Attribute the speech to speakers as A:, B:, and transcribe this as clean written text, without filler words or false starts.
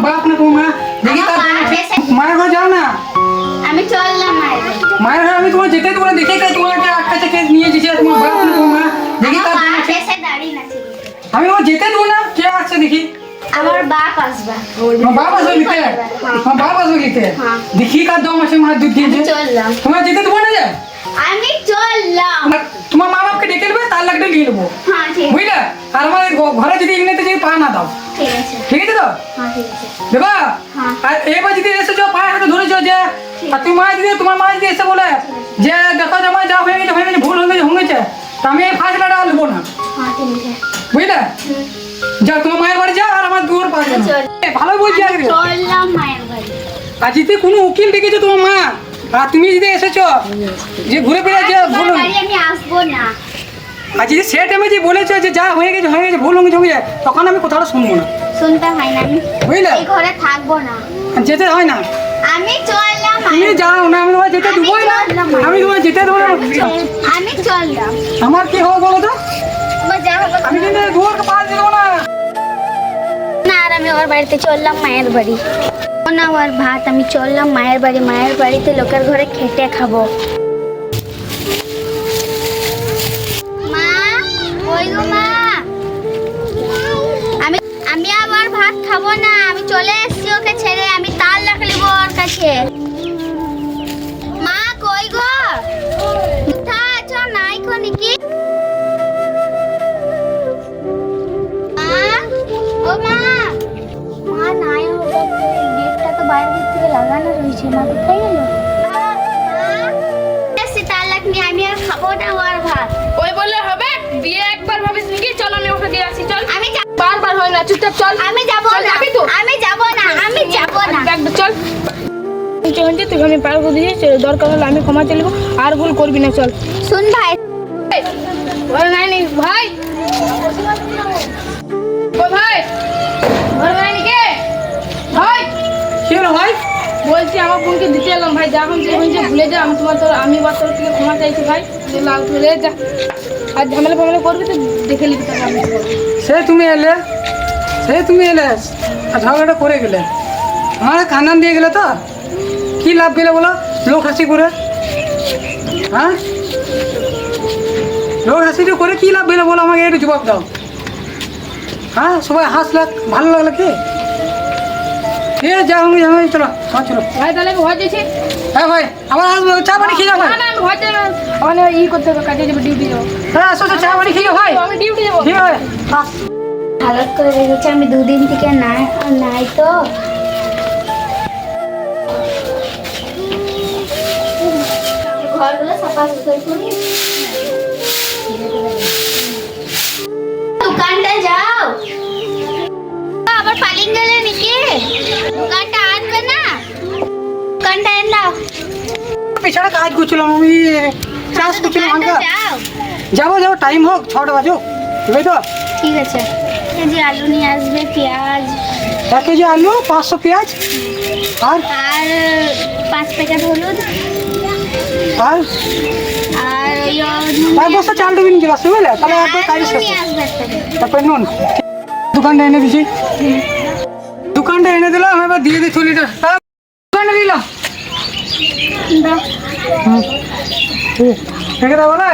A: বাপ না তোমার মা দেখি মায়ের ঘর যাও না।
B: আমি চললাম
A: মায়ের ঘর আমি তোমার যেতে তোমার দেখে তোমার একটা কেস নিয়ে এসেছি তোমার বাপ না তোমার মা দেখি আমি তোমার যেতে দেবো না। কে আসছে দেখি?
B: আমার বাপ আসবে।
A: বাপ আসবে নিতে? বাপ আসবে নিতে? দেখি কার দম আছে মা দুধ দিয়েছে।
B: চললাম।
A: তোমার যেতে দেবো না যে?
B: আমি চললাম।
A: তোমার মা বাপকে ডেকে নেবে, তার লাগটা নিয়ে নেবো, বুঝলে? আর আমার ঘরে যদি এমনিতে যদি পা না দাও, ঠিক আছে তো? দেবা? আর এবার যদি এসেছো পায়ে হাতে ধরেছো যে আর তোমার মা যদি এসে বলে যে দেখো জামাই যা হয়ে গেছে ভুল হয়েছে তা আমি এই ফাঁসলাটা আর নেবো না, বুঝলে? যাও তোমার মায়ের বাড়ি যাও আর আমার দুয়ার পাশে ভালো বলছি আগে। আর যদি কোনো উকিল ডেকেছো তোমার মা আর তুমি যদি এসেছো যে ঘুরে ফিরে যে ভুল
B: আমি আসবো না।
A: আর যদি সে টাইমে যে বলেছো যে যা হয়ে গেছে ভুল হয়ে যায় তখন আমি কোথাও শুনবো না,
B: শুনতে হয় না।
A: বুঝলে?
B: এই ঘরে থাকবো না,
A: যেতে হয় না।
B: আমি চললাম।
A: তুমি যাও না, আমি তোমার যেতে দেবোই না। আমি তোমার যেতে দেবো না।
B: আমি চললাম।
A: আমার কি হবে বলো তো? আমি কিন্তু দুয়ারকে পাশ দেবো না।
B: না আর আমি ওর বাড়িতে চললাম মায়ের বাড়ি। না ওর ভাত আমি চললাম মায়ের বাড়ি। মায়ের বাড়িতে লোকের ঘরে খেটে খাবো। মা ওই গো মা, আমি আবার ভাত খাবো না। আমি চলে এসেছি ওকে ছেড়ে। আমি তাল রাখ লিব ওর কাছে। মা কই গো? কোথায় আছো? নাই কো নাকি? ও মা, মা নাই হবে। গেটটা তো বাইরের দিক থেকে লাগানো রয়েছে। মা কোথায় গেল? এসে তাল রাখ নি। আমি আর খাবো না ওর ভাত।
C: ওই বললে হবে? বিয়ে একবার ভাবিস নাকি? চল আমি ওকে দিয়ে আসি। চল।
B: আমি
C: বারবার হয় না, চুপচাপ চল।
B: আমি যাব না।
C: যাবি তো?
B: আমি যাব না। আমি যাব না।
C: চল। তুই আমি পারবো দিয়েছি, দরকার হলে আমি ক্ষমা চাইব। আর ভুল করবি না, চল।
B: শুন ভাই,
C: নাই ভাই, ও ভাই, কে ভাই?
A: কি হলো ভাই?
C: বলছি আমার বোনকে দিতে এলাম ভাই। যখন যে হয়েছে ভুলে যা। আমি আমি বাচ্চার থেকে ক্ষমা চাইছি ভাই। লাল তুলে যা। আর ঝামেলা করবি তো দেখে নিবি তাকে। আমি
A: সে তুমি এলে আর ঝগড়াটা করে গেলে আমার কান্দান দিয়ে গেলে তো কি লাভ গেলে বলো? লোক হাসি করে, হ্যাঁ লোক হাসি করে কি লাভ গেলে বলো? আমাকে একটু জবাব দাও। হ্যাঁ সবাই হাসলে ভালো লাগলো কি? ঠিক আছে যাও, আমি চলো চলো
C: ভাই তাহলে আমি ভয় দিয়েছি।
A: হ্যাঁ ভাই আবার আসবো, চা পানি খেয়ে যাও ভাই।
C: না আমি ভয় চাই না। আমার করতে হবে, কাজে যাবো, ডিউটি যাবো।
A: হ্যাঁ আসো চা পানি খেয়ে যাও ভাই।
C: আমি ডিউটি যাবো।
A: ঠিক আছে
B: হালত করে রেখেছি। আমি দুদিন থেকে নাই তো। ঘরগুলো সাফা সুতরা করি। দোকানটা যাও। আবার পালিং গেলে নাকি? দোকানটা আসবে না? দোকানটা এনে
A: পেছনে কাজ করছিলাম আমি, চাষ করছিলাম। যাবো টাইম হোক 6টা বাজো, বুঝলি তো?
B: ঠিক আছে। কেজি আলু নিয়ে আসবে, পেঁয়াজ
A: 1 কেজি আলু, 500 পেঁয়াজ আর
B: 5 প্যাকেট হলুদ
A: আর
B: আর
A: বস্তা চাল দেবেন কি আসবে, বুঝলে? তাহলে একবার কাজ শেষ। তারপরে নুন দোকানটা এনে দিছি। দোকানটা এনে দিলাম, এবার দিয়ে দিই থলিটা। দোকানটা দিলাম রেখে দেবো না।